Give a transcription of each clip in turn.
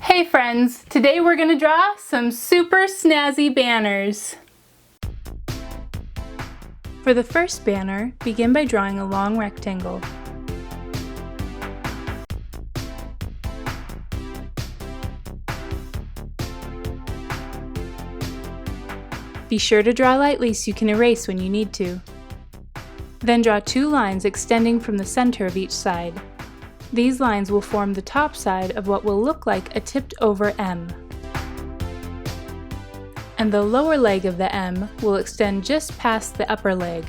Hey friends, today we're going to draw some super snazzy banners. For the first banner, begin by drawing a long rectangle. Be sure to draw lightly so you can erase when you need to. Then draw two lines extending from the center of each side. These lines will form the top side of what will look like a tipped over M. And the lower leg of the M will extend just past the upper leg.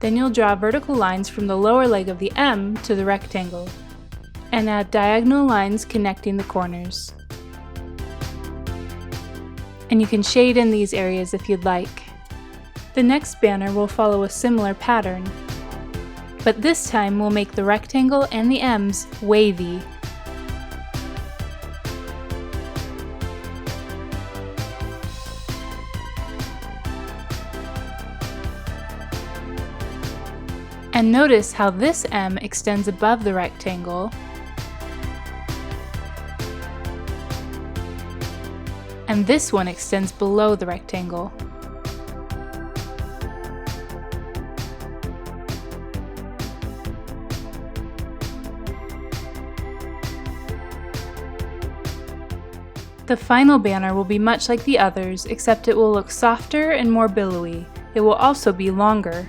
Then you'll draw vertical lines from the lower leg of the M to the rectangle, and add diagonal lines connecting the corners. And you can shade in these areas if you'd like. The next banner will follow a similar pattern, but this time we'll make the rectangle and the M's wavy. And notice how this M extends above the rectangle, and this one extends below the rectangle. The final banner will be much like the others, except it will look softer and more billowy. It will also be longer.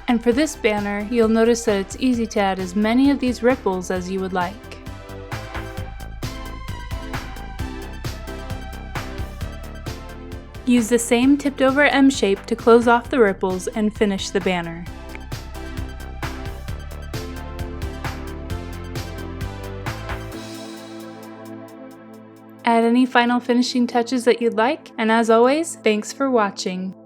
And for this banner, you'll notice that it's easy to add as many of these ripples as you would like. Use the same tipped over M shape to close off the ripples and finish the banner. Add any final finishing touches that you'd like, and as always, thanks for watching.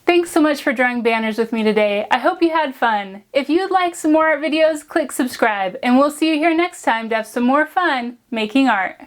Thanks so much for drawing banners with me today. I hope you had fun. If you'd like some more art videos, click subscribe, and we'll see you here next time to have some more fun making art.